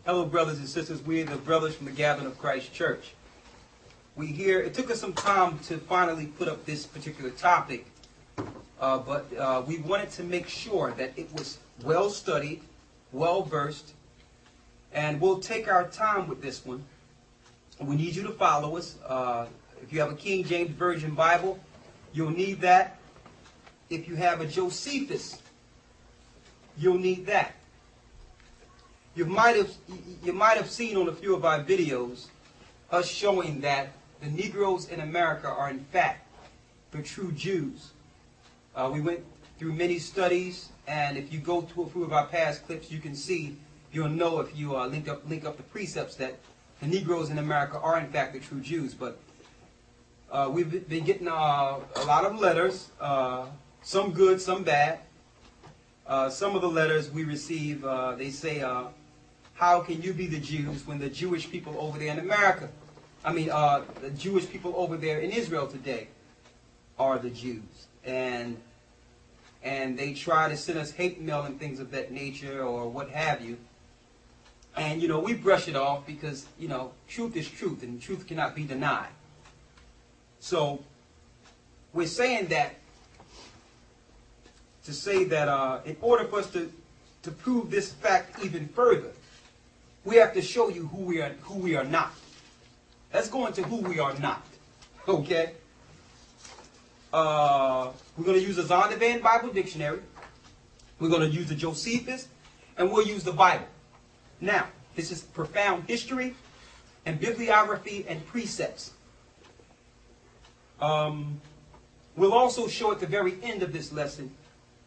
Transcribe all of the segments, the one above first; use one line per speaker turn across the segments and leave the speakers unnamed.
Hello, brothers and sisters. We are the brothers from the Gathering of Christ Church. It took us some time to finally put up this particular topic, but we wanted to make sure that it was well studied, well versed, and we'll take our time with this one. We need you to follow us. If you have a King James Version Bible, you'll need that. If you have a Josephus, you'll need that. You might have seen on a few of our videos us showing that the Negroes in America are in fact the true Jews. We went through many studies, and if you go to a few of our past clips, you can see, you'll know if you link up the precepts that the Negroes in America are in fact the true Jews. But we've been getting a lot of letters, some good, some bad. Some of the letters we receive, they say, how can you be the Jews when the Jewish people over there in America, the Jewish people over there in Israel today are the Jews? And they try to send us hate mail and things of that nature or what have you. And, we brush it off because, truth is truth and truth cannot be denied. So we're saying that to say that in order for us to prove this fact even further, we have to show you who we are not. Let's go into who we are not. Okay? We're going to use the Zondervan Bible Dictionary. We're going to use the Josephus, and we'll use the Bible. Now, this is profound history and bibliography and precepts. We'll also show at the very end of this lesson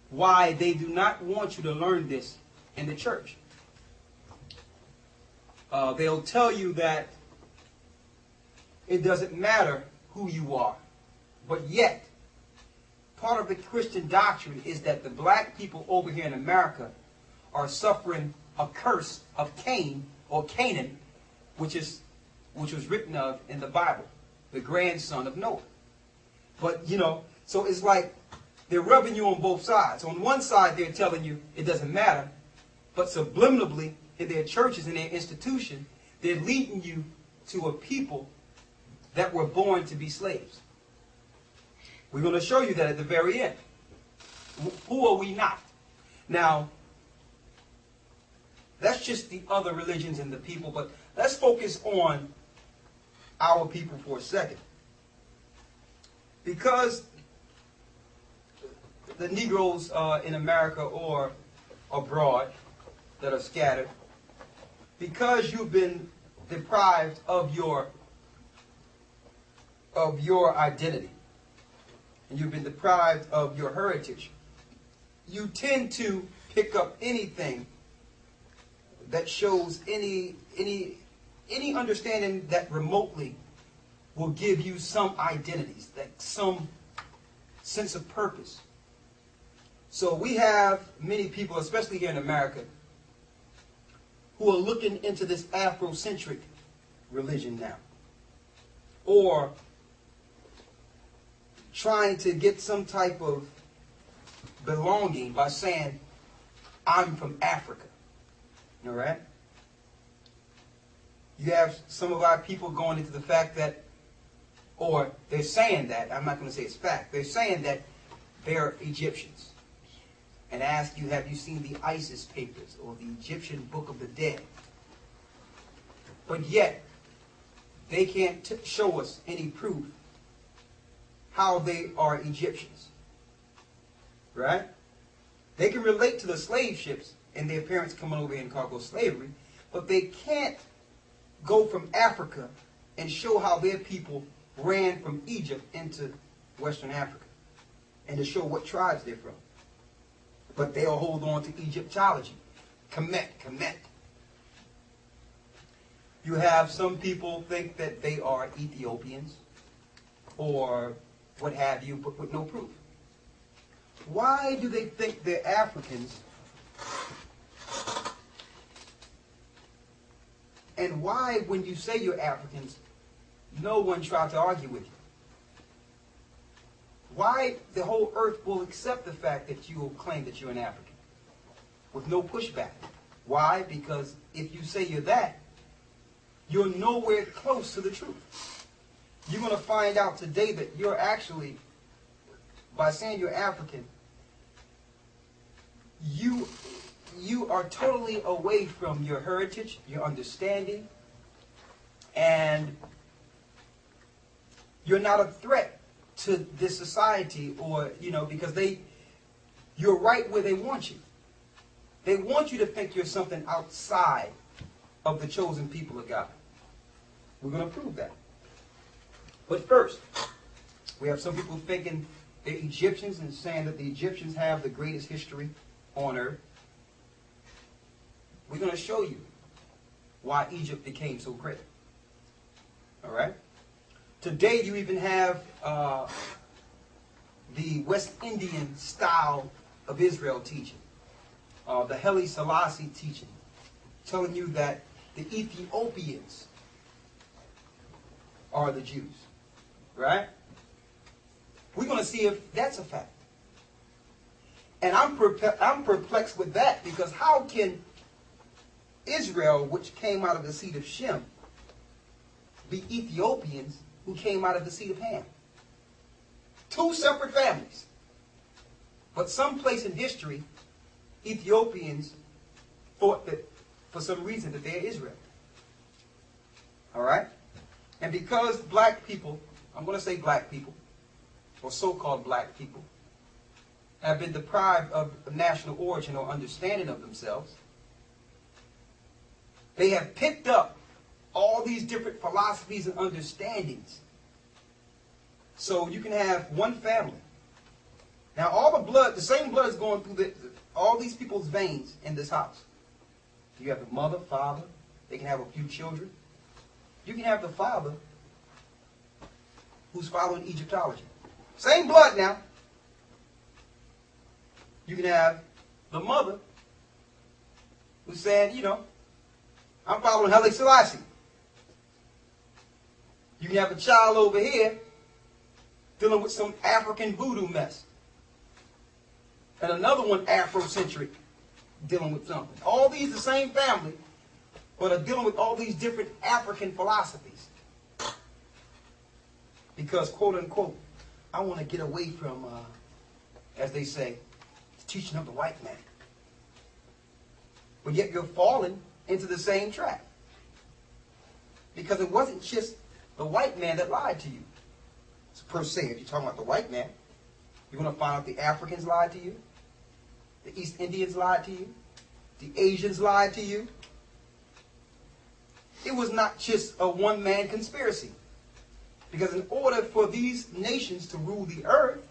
why they do not want you to learn this in the church. They'll tell you that it doesn't matter who you are, but yet part of the Christian doctrine is that the black people over here in America are suffering a curse of Cain or Canaan, which was written of in the Bible, the grandson of Noah. But so it's like they're rubbing you on both sides. On one side, they're telling you it doesn't matter, but subliminally in their churches and their institution, they're leading you to a people that were born to be slaves. We're going to show you that at the very end. Who are we not? Now, that's just the other religions and the people, but let's focus on our people for a second. Because the Negroes in America or abroad that are scattered, because you've been deprived of your identity, and you've been deprived of your heritage, you tend to pick up anything that shows any understanding that remotely will give you some identities, that some sense of purpose. So we have many people, especially here in America, who are looking into this Afrocentric religion now, or trying to get some type of belonging by saying, I'm from Africa. All right? You have some of our people going into the fact that, or they're saying that, I'm not going to say it's fact, they're saying that they're Egyptians. And ask you, have you seen the ISIS papers or the Egyptian Book of the Dead? But yet, they can't show us any proof how they are Egyptians. Right? They can relate to the slave ships and their parents coming over in cargo slavery, but they can't go from Africa and show how their people ran from Egypt into Western Africa and to show what tribes they're from. But they'll hold on to Egyptology. Kemet. You have some people think that they are Ethiopians or what have you, but with no proof. Why do they think they're Africans? And why, when you say you're Africans, no one tries to argue with you? Why the whole earth will accept the fact that you will claim that you're an African with no pushback? Why? Because if you say you're that, you're nowhere close to the truth. You're going to find out today that you're actually, by saying you're African, you are totally away from your heritage, your understanding, and you're not a threat to this society, or, because you're right where they want you. They want you to think you're something outside of the chosen people of God. We're going to prove that. But first, we have some people thinking they're Egyptians and saying that the Egyptians have the greatest history on earth. We're going to show you why Egypt became so great. All right? Today you even have the West Indian style of Israel teaching. The Haile Selassie teaching. Telling you that the Ethiopians are the Jews. Right? We're going to see if that's a fact. And I'm perplexed with that, because how can Israel, which came out of the seed of Shem, be Ethiopians who came out of the seed of Ham? Two separate families. But someplace in history, Ethiopians thought that for some reason that they're Israel. All right? And because black people, I'm going to say black people, or so-called black people, have been deprived of national origin or understanding of themselves, they have picked up all these different philosophies and understandings. So you can have one family. Now all the blood, the same blood is going through all these people's veins in this house. You have the mother, father, they can have a few children. You can have the father who's following Egyptology. Same blood now. You can have the mother who's saying, I'm following Haile Selassie. You can have a child over here dealing with some African voodoo mess. And another one Afrocentric dealing with something. All these the same family, but are dealing with all these different African philosophies. Because, quote unquote, I want to get away from, as they say, the teaching of the white man. But yet you're falling into the same trap. Because it wasn't just the white man that lied to you. So per se, if you're talking about the white man, you're going to find out the Africans lied to you, the East Indians lied to you, the Asians lied to you. It was not just a one-man conspiracy. Because in order for these nations to rule the earth,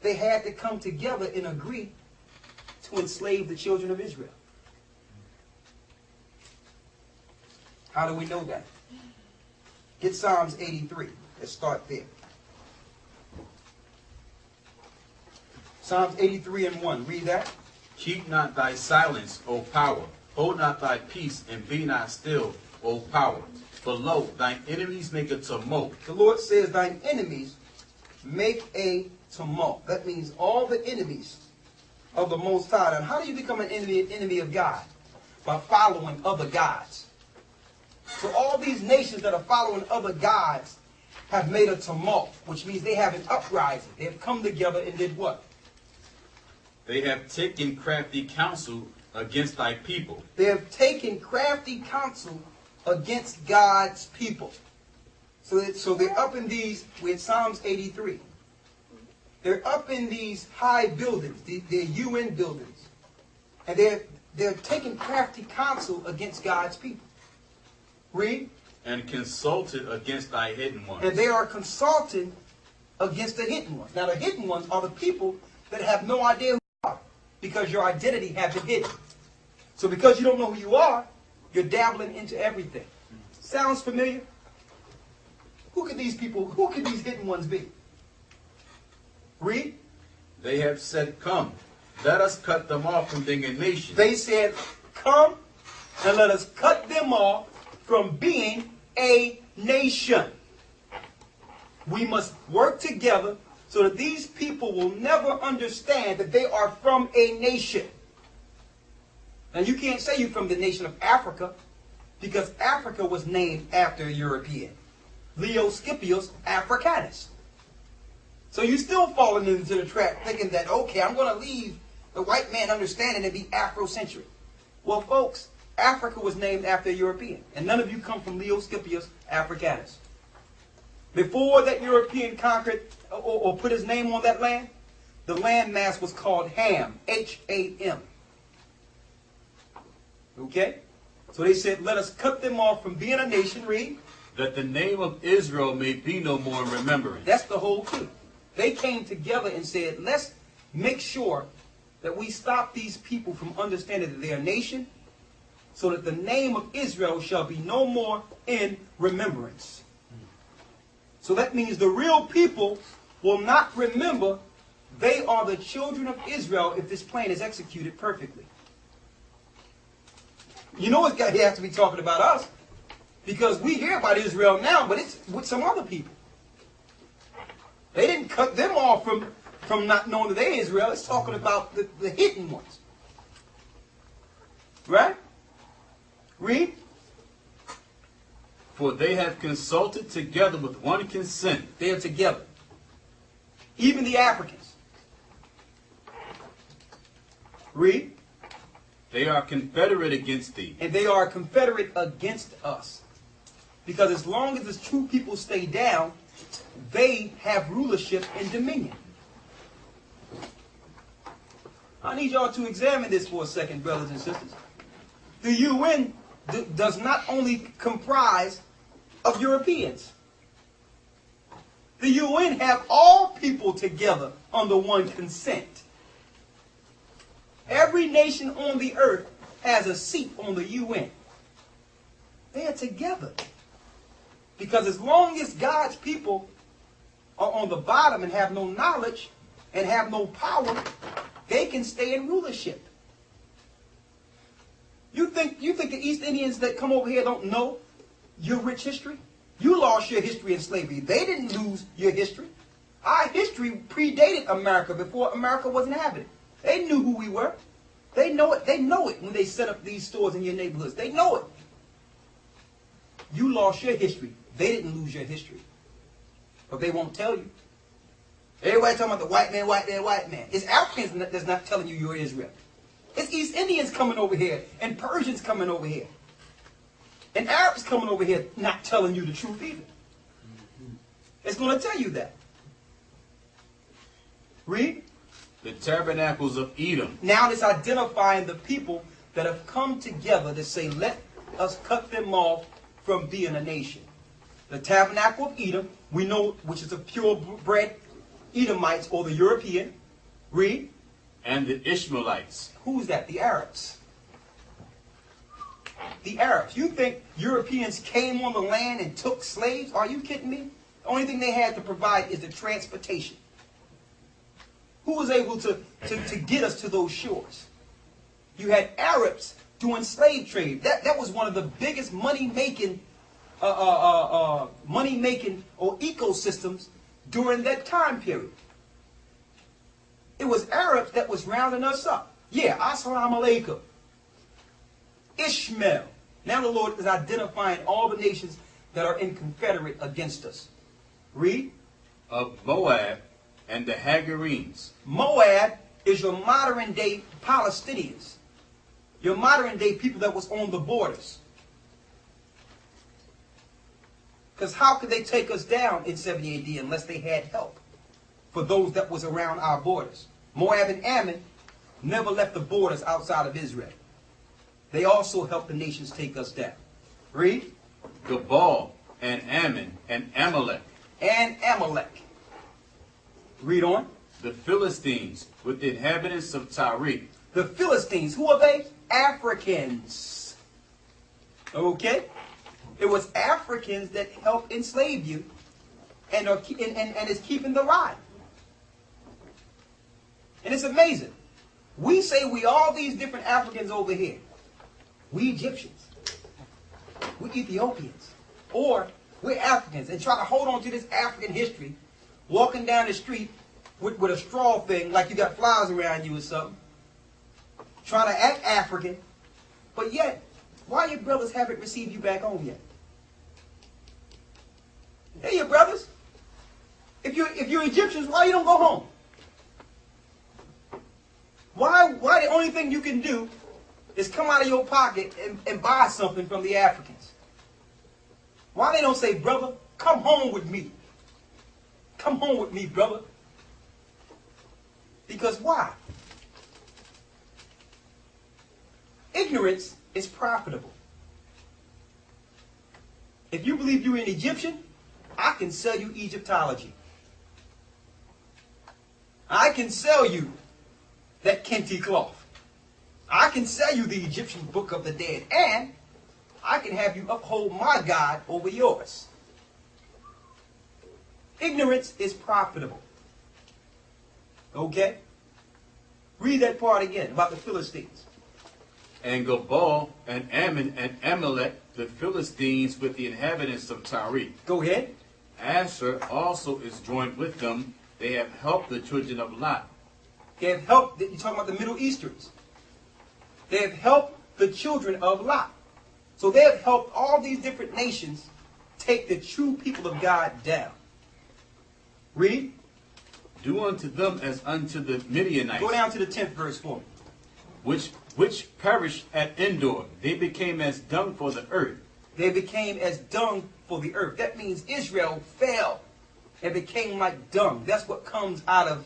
they had to come together and agree to enslave the children of Israel. How do we know that? Get Psalms 83. Let's start there. Psalms 83 and 1. Read that.
Keep not thy silence, O power. Hold not thy peace, and be not still, O power. For lo, thine enemies make a tumult.
The Lord says thine enemies make a tumult. That means all the enemies of the Most High. And how do you become an enemy of God? By following other gods. So all these nations that are following other gods have made a tumult, which means they have an uprising. They have come together and did what?
They have taken crafty counsel against thy people.
They have taken crafty counsel against God's people. So they're up in these, we're in Psalms 83. They're up in these high buildings, they're UN buildings. And they're taking crafty counsel against God's people. Read.
And consulted against thy hidden ones.
And they are consulting against the hidden ones. Now the hidden ones are the people that have no idea who you are, because your identity has been hidden. So because you don't know who you are, you're dabbling into everything. Sounds familiar? Who could these hidden ones be? Read.
They have said, come, let us cut them off from being a nation.
They said, come and let us cut them off from being a nation. We must work together so that these people will never understand that they are from a nation. Now you can't say you're from the nation of Africa because Africa was named after a European. Leo Scipius Africanus. So you're still falling into the trap thinking that, okay, I'm going to leave the white man understanding and be Afrocentric. Well, folks, Africa was named after a European. And none of you come from Leo Scipius Africanus. Before that European conquered or put his name on that land, the landmass was called Ham. H-A-M. Okay? So they said, let us cut them off from being a nation, read.
That the name of Israel may be no more in remembrance.
That's the whole key. They came together and said, let's make sure that we stop these people from understanding that they're a nation, so that the name of Israel shall be no more in remembrance. So that means the real people will not remember they are the children of Israel if this plan is executed perfectly. You know it has to be talking about us, because we hear about Israel now, but it's with some other people. They didn't cut them off from not knowing that they're Israel. It's talking about the hidden ones. Right? Read.
For they have consulted together with one consent.
They are together. Even the Africans. Read.
They are confederate against thee.
And they are confederate against us. Because as long as the true people stay down, they have rulership and dominion. I need y'all to examine this for a second, brothers and sisters. The UN does not only comprise of Europeans. The UN have all people together under one consent. Every nation on the earth has a seat on the UN. They are together. Because as long as God's people are on the bottom and have no knowledge and have no power, they can stay in rulership. You think the East Indians that come over here don't know your rich history? You lost your history in slavery. They didn't lose your history. Our history predated America before America was inhabited. They knew who we were. They know it. They know it when they set up these stores in your neighborhoods. They know it. You lost your history. They didn't lose your history. But they won't tell you. Everybody talking about the white man, white man, white man. It's Africans that's not telling you you're Israel. It's East Indians coming over here and Persians coming over here. And Arabs coming over here not telling you the truth either. It's going to tell you that. Read.
The tabernacles of Edom.
Now it's identifying the people that have come together to say, let us cut them off from being a nation. The tabernacle of Edom, we know, which is the purebred Edomites or the European. Read.
And the Ishmaelites.
Who's that? The Arabs. The Arabs. You think Europeans came on the land and took slaves? Are you kidding me? The only thing they had to provide is the transportation. Who was able to get us to those shores? You had Arabs doing slave trade. That was one of the biggest money-making or ecosystems during that time period. It was Arabs that was rounding us up. Yeah, Assalamu alaikum. Ishmael. Now the Lord is identifying all the nations that are in confederate against us. Read.
Of Moab and the Hagarenes.
Moab is your modern day Palestinians. Your modern day people that was on the borders. Because how could they take us down in 70 AD unless they had help for those that was around our borders? Moab and Ammon never left the borders outside of Israel. They also helped the nations take us down. Read.
Gebal and Ammon and Amalek.
And Amalek. Read on.
The Philistines with the inhabitants of Tyre.
The Philistines, who are they? Africans. Okay? It was Africans that helped enslave you and is keeping the ride. And it's amazing. We say we all these different Africans over here. We Egyptians. We Ethiopians. Or we're Africans and try to hold on to this African history, walking down the street with a straw thing like you got flies around you or something, trying to act African, But yet, why your brothers haven't received you back home yet? Hey, your brothers. If you're Egyptians, why you don't go home? Why the only thing you can do is come out of your pocket and buy something from the Africans? Why they don't say, brother, come home with me? Come home with me, brother. Because why? Ignorance is profitable. If you believe you're an Egyptian, I can sell you Egyptology. I can sell you that kente cloth. I can sell you the Egyptian Book of the Dead. And I can have you uphold my God over yours. Ignorance is profitable. Okay? Read that part again about the Philistines.
And Gabal and Ammon and Amalek, the Philistines, with the inhabitants of Tyre.
Go ahead.
Asher also is joined with them. They have helped the children of Lot.
They have helped, you're talking about the Middle Easterns. They have helped the children of Lot. So they have helped all these different nations take the true people of God down. Read.
Do unto them as unto the Midianites,
Go down to the 10th verse for me.
which perished at Endor. They became as dung for the earth.
They became as dung for the earth. That means Israel fell and became like dung. That's what comes out of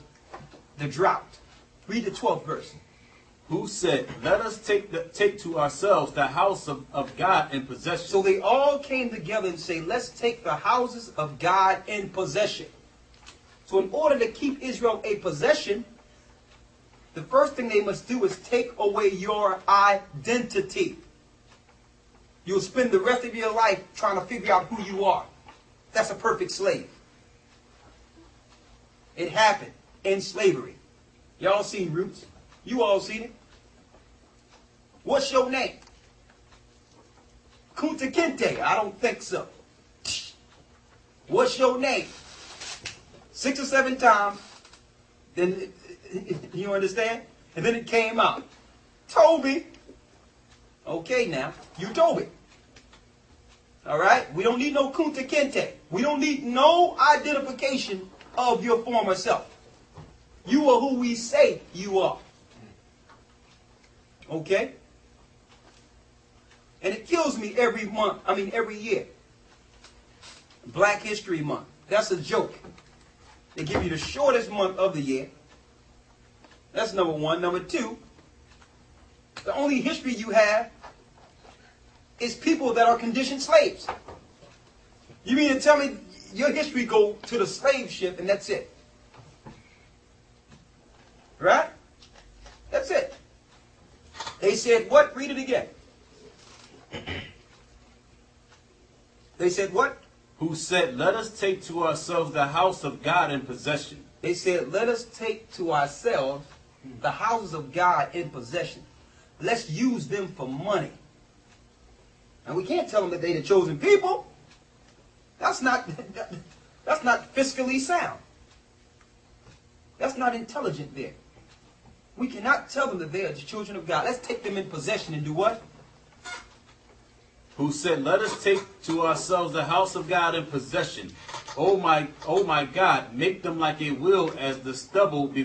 the drought. Read the 12th verse.
Who said, let us take to ourselves the house of God in possession.
So they all came together and say, let's take the houses of God in possession. So in order to keep Israel a possession, the first thing they must do is take away your identity. You'll spend the rest of your life trying to figure out who you are. That's a perfect slave. It happened in slavery. Y'all seen Roots? You all seen it? What's your name? Kunta Kinte? I don't think so. What's your name? 6 or 7 times. Then, you understand? And then it came out. Toby. Okay now, you Toby. All right? We don't need no Kunta Kinte. We don't need no identification of your former self. You are who we say you are. Okay? And it kills me every year. Black History Month. That's a joke. They give you the shortest month of the year. That's number one. Number two, the only history you have is people that are conditioned slaves. You mean to tell me your history go to the slave ship and that's it? Right? That's it. They said what? Read it again. They said what?
Who said, let us take to ourselves the house of God in possession.
They said, let us take to ourselves the houses of God in possession. Let's use them for money. And we can't tell them that they're the chosen people. That's not fiscally sound. That's not intelligent there. We cannot tell them that they are the children of God. Let's take them in possession and do what?
Who said, let us take to ourselves the house of God in possession. Oh my God, make them like a wheel as the stubble before